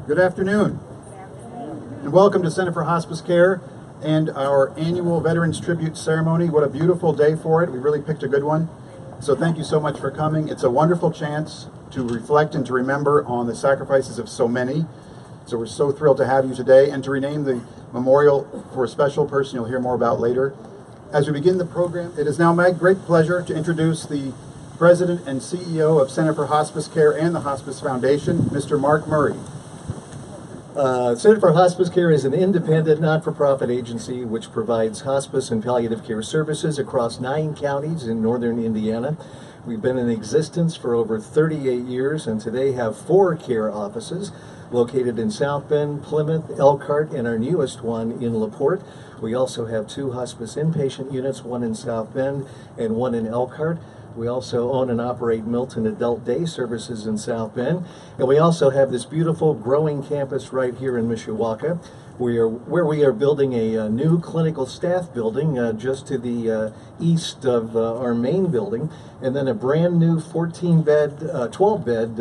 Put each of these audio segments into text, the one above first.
Good afternoon, and welcome to Center for Hospice Care and our annual Veterans Tribute Ceremony. What a beautiful day for it. We really picked a good one. So thank you so much for coming. It's a wonderful chance to reflect and to remember on the sacrifices of so many. So we're so thrilled to have you today and to rename the memorial for a special person you'll hear more about later. As we begin the program, it is now my great pleasure to introduce the President and CEO of Center for Hospice Care and the Hospice Foundation, Mr. Mark Murray. Center for Hospice Care is an independent, not-for-profit agency which provides hospice and palliative care services across 9 counties in northern Indiana. We've been in existence for over 38 years and today have 4 care offices located in South Bend, Plymouth, Elkhart, and our newest one in LaPorte. We also have 2 hospice inpatient units, one in South Bend and one in Elkhart. We also own and operate Milton Adult Day Services in South Bend. And we also have this beautiful growing campus right here in Mishawaka, where we are building a new clinical staff building just to the east of our main building, and then a brand new 12-bed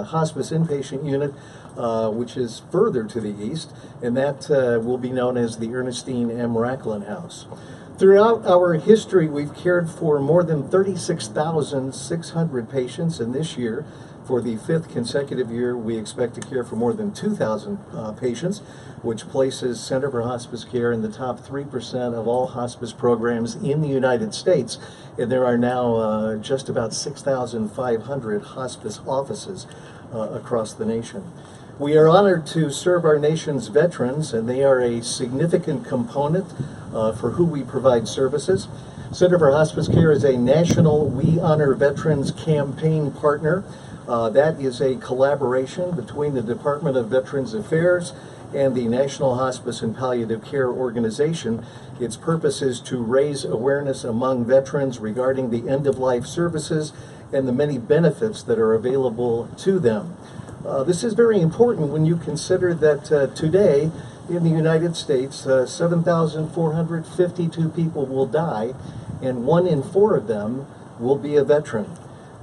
hospice inpatient unit, which is further to the east, and that will be known as the Ernestine M. Racklin House. Throughout our history, we've cared for more than 36,600 patients, and this year, for the 5th consecutive year, we expect to care for more than 2,000 patients, which places Center for Hospice Care in the top 3% of all hospice programs in the United States. And there are now just about 6,500 hospice offices across the nation. We are honored to serve our nation's veterans, and they are a significant component for who we provide services. Center for Hospice Care is a national We Honor Veterans campaign partner. That is a collaboration between the Department of Veterans Affairs and the National Hospice and Palliative Care Organization. Its purpose is to raise awareness among veterans regarding the end-of-life services and the many benefits that are available to them. This is very important when you consider that today in the United States, 7,452 people will die, and 1 in 4 of them will be a veteran.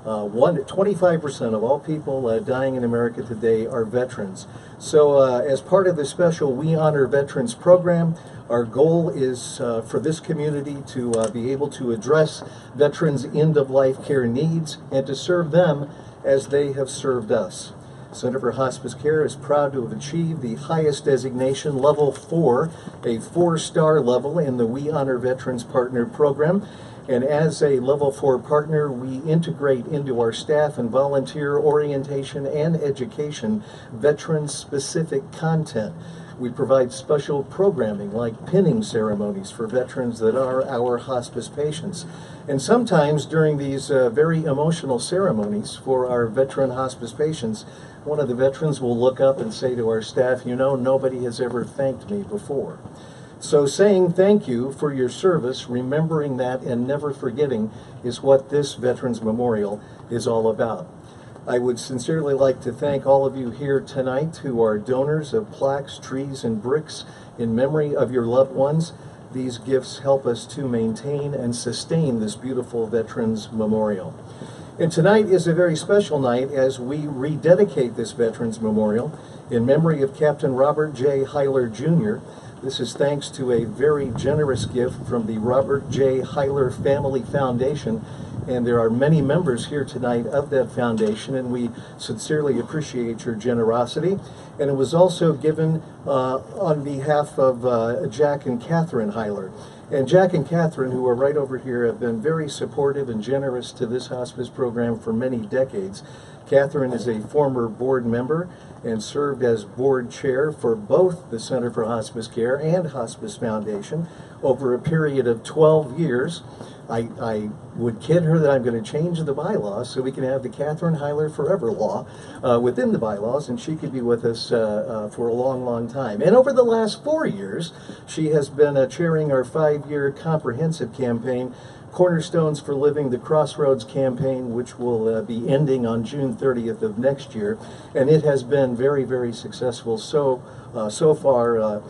25% of all people dying in America today are veterans. So as part of the special We Honor Veterans program, our goal is for this community to be able to address veterans' end-of-life care needs and to serve them as they have served us. Center for Hospice Care is proud to have achieved the highest designation, level 4, a 4-star level in the We Honor Veterans Partner Program. And as a level 4 partner, we integrate into our staff and volunteer orientation and education veteran-specific content. We provide special programming like pinning ceremonies for veterans that are our hospice patients. And sometimes during these very emotional ceremonies for our veteran hospice patients, one of the veterans will look up and say to our staff, "You know, nobody has ever thanked me before." So saying thank you for your service, remembering that and never forgetting is what this Veterans Memorial is all about. I would sincerely like to thank all of you here tonight who are donors of plaques, trees, and bricks in memory of your loved ones. These gifts help us to maintain and sustain this beautiful Veterans Memorial. And tonight is a very special night as we rededicate this Veterans Memorial in memory of Captain Robert J. Hiler, Jr. This is thanks to a very generous gift from the Robert J. Hiler Family Foundation, and there are many members here tonight of that foundation, and we sincerely appreciate your generosity. And it was also given on behalf of Jack and Catherine Hiler. And Jack and Catherine, who are right over here, have been very supportive and generous to this hospice program for many decades. Catherine is a former board member and served as board chair for both the Center for Hospice Care and Hospice Foundation over a period of 12 years. I would kid her that I'm going to change the bylaws so we can have the Catherine Hiler Forever Law within the bylaws, and she could be with us for a long, long time. And over the last 4 years, she has been chairing our 5-year comprehensive campaign, Cornerstones for Living the Crossroads campaign, which will be ending on June 30th of next year. And it has been very, very successful so far,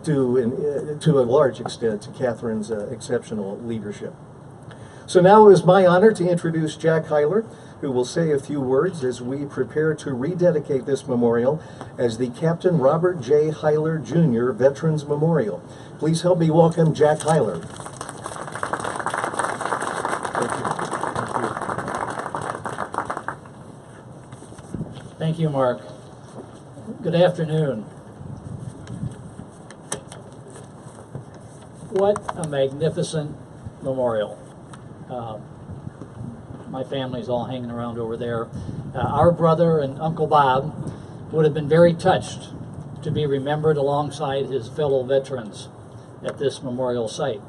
due to a large extent to Catherine's exceptional leadership. So now it is my honor to introduce Jack Hiler, who will say a few words as we prepare to rededicate this memorial as the Captain Robert J. Hiler Jr. Veterans Memorial. Please help me welcome Jack Hiler. Thank you, Mark. Good afternoon. What a magnificent memorial. My family's all hanging around over there. Our brother and Uncle Bob would have been very touched to be remembered alongside his fellow veterans at this memorial site.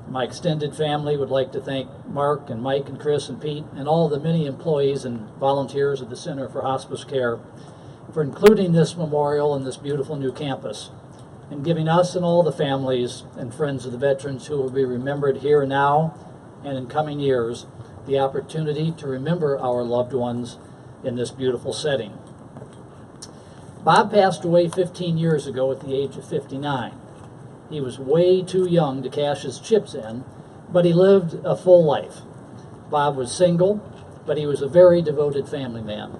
My extended family would like to thank Mark and Mike and Chris and Pete and all the many employees and volunteers of the Center for Hospice Care for including this memorial in this beautiful new campus and giving us and all the families and friends of the veterans who will be remembered here now and in coming years the opportunity to remember our loved ones in this beautiful setting. Bob passed away 15 years ago at the age of 59. He was way too young to cash his chips in, but he lived a full life. Bob was single, but he was a very devoted family man.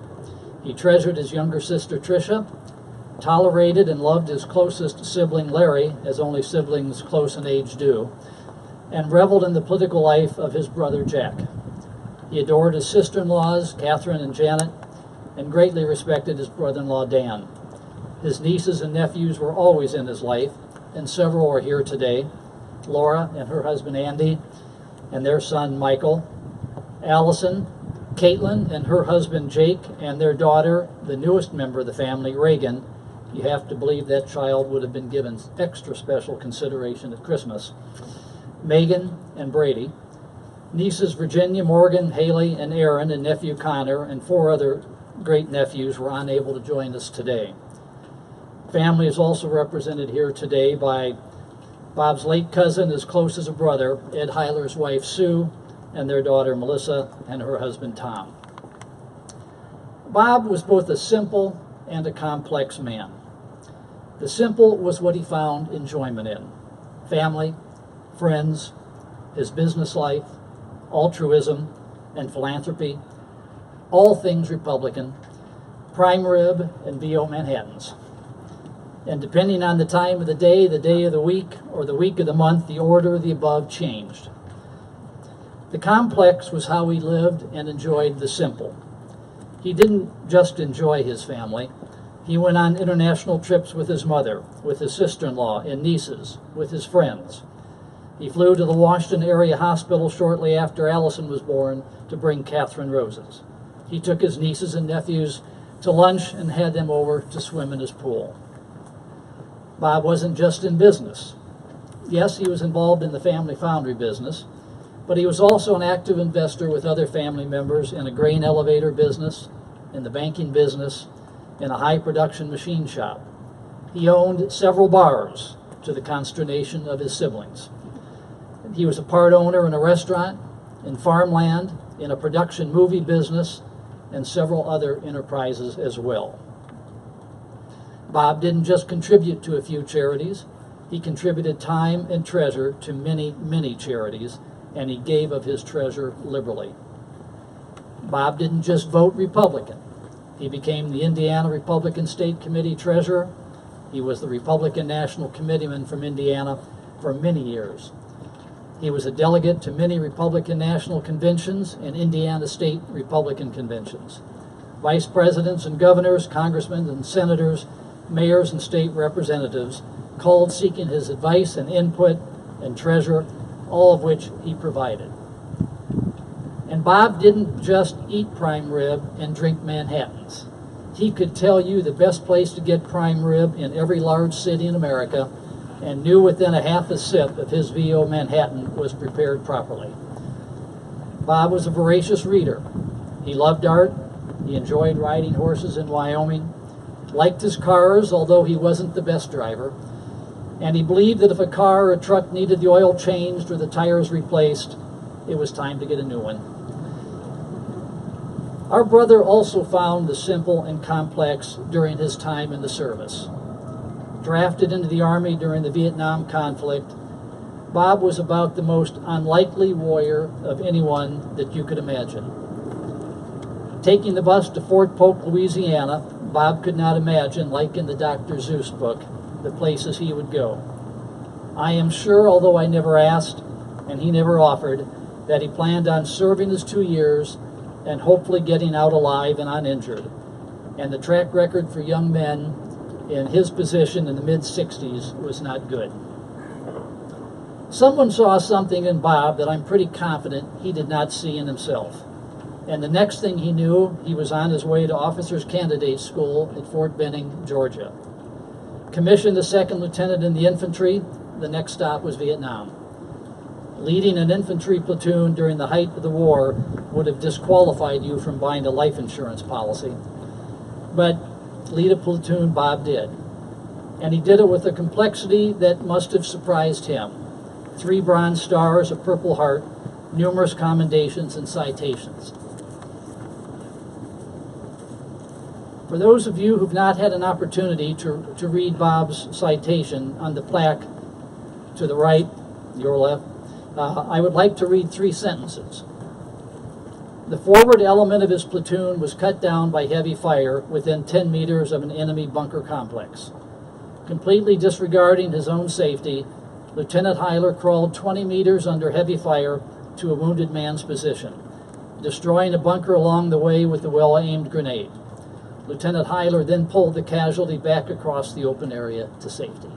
He treasured his younger sister Tricia, tolerated and loved his closest sibling Larry, as only siblings close in age do, and reveled in the political life of his brother Jack. He adored his sister-in-laws, Catherine and Janet, and greatly respected his brother-in-law Dan. His nieces and nephews were always in his life, and several are here today. Laura and her husband Andy, and their son Michael, Allison, Caitlin and her husband Jake, and their daughter, the newest member of the family, Reagan. You have to believe that child would have been given extra special consideration at Christmas. Megan and Brady. Nieces Virginia, Morgan, Haley, and Aaron, and nephew Connor, and 4 other great nephews were unable to join us today. Family is also represented here today by Bob's late cousin, as close as a brother, Ed Hiler's wife Sue, and their daughter Melissa, and her husband Tom. Bob was both a simple and a complex man. The simple was what he found enjoyment in: family, friends, his business life, altruism, and philanthropy, all things Republican, prime rib, and VO Manhattans. And depending on the time of the day of the week, or the week of the month, the order of the above changed. The complex was how he lived and enjoyed the simple. He didn't just enjoy his family. He went on international trips with his mother, with his sister-in-law and nieces, with his friends. He flew to the Washington area hospital shortly after Allison was born to bring Catherine roses. He took his nieces and nephews to lunch and had them over to swim in his pool. Bob wasn't just in business. Yes, he was involved in the family foundry business, but he was also an active investor with other family members in a grain elevator business, in the banking business, in a high production machine shop. He owned several bars, to the consternation of his siblings. He was a part owner in a restaurant, in farmland, in a production movie business, and several other enterprises as well. Bob didn't just contribute to a few charities. He contributed time and treasure to many, many charities, and he gave of his treasure liberally. Bob didn't just vote Republican. He became the Indiana Republican State Committee treasurer. He was the Republican National Committeeman from Indiana for many years. He was a delegate to many Republican national conventions and Indiana state Republican conventions. Vice presidents and governors, congressmen and senators, mayors and state representatives called seeking his advice and input and treasure, all of which he provided. And Bob didn't just eat prime rib and drink Manhattans. He could tell you the best place to get prime rib in every large city in America, and knew within a half a sip if his VO Manhattan was prepared properly. Bob was a voracious reader. He loved art. He enjoyed riding horses in Wyoming, liked his cars, although he wasn't the best driver, and he believed that if a car or a truck needed the oil changed or the tires replaced, it was time to get a new one. Our brother also found the simple and complex during his time in the service. Drafted into the Army during the Vietnam conflict, Bob was about the most unlikely warrior of anyone that you could imagine. Taking the bus to Fort Polk, Louisiana, Bob could not imagine, like in the Dr. Seuss book, the places he would go. I am sure, although I never asked, and he never offered, that he planned on serving his 2 years and hopefully getting out alive and uninjured. And the track record for young men in his position in the mid-60s was not good. Someone saw something in Bob that I'm pretty confident he did not see in himself. And the next thing he knew, he was on his way to Officers Candidate School at Fort Benning, Georgia. Commissioned a second lieutenant in the infantry, the next stop was Vietnam. Leading an infantry platoon during the height of the war would have disqualified you from buying a life insurance policy. But lead a platoon Bob did. And he did it with a complexity that must have surprised him. 3 Bronze Stars, a Purple Heart, numerous commendations and citations. For those of you who've not had an opportunity to read Bob's citation on the plaque to the right, your left, I would like to read 3 sentences. The forward element of his platoon was cut down by heavy fire within 10 meters of an enemy bunker complex. Completely disregarding his own safety, Lieutenant Hiler crawled 20 meters under heavy fire to a wounded man's position, destroying a bunker along the way with a well-aimed grenade. Lieutenant Hiler then pulled the casualty back across the open area to safety.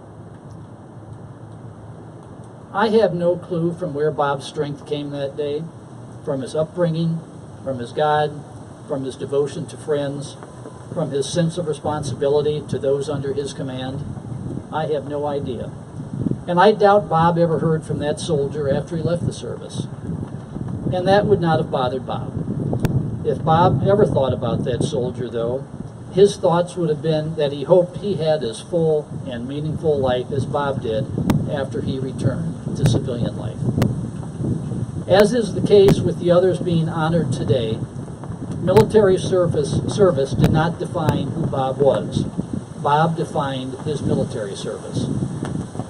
I have no clue from where Bob's strength came that day, from his upbringing, from his God, from his devotion to friends, from his sense of responsibility to those under his command. I have no idea. And I doubt Bob ever heard from that soldier after he left the service. And that would not have bothered Bob. If Bob ever thought about that soldier, though, his thoughts would have been that he hoped he had as full and meaningful life as Bob did after he returned to civilian life. As is the case with the others being honored today, military service did not define who Bob was. Bob defined his military service.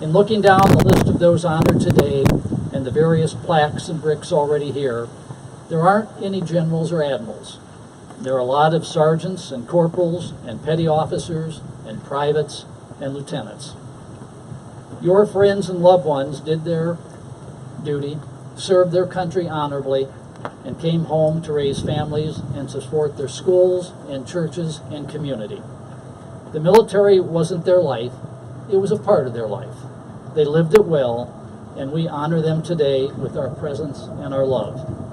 In looking down the list of those honored today and the various plaques and bricks already here, there aren't any generals or admirals. There are a lot of sergeants and corporals and petty officers and privates and lieutenants. Your friends and loved ones did their duty, served their country honorably, and came home to raise families and support their schools and churches and community. The military wasn't their life, it was a part of their life. They lived it well, and we honor them today with our presence and our love.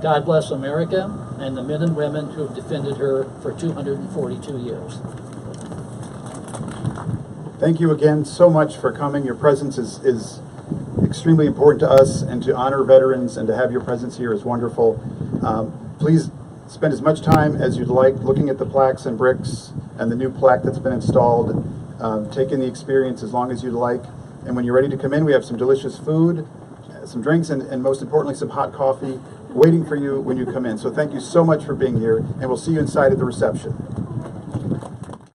God bless America and the men and women who have defended her for 242 years. Thank you again so much for coming. Your presence is extremely important to us, and to honor veterans and to have your presence here is wonderful. Please spend as much time as you'd like looking at the plaques and bricks and the new plaque that's been installed. Take in the experience as long as you'd like. And when you're ready to come in, we have some delicious food, some drinks, and most importantly, some hot coffee waiting for you when you come in. So thank you so much for being here, and we'll see you inside at the reception.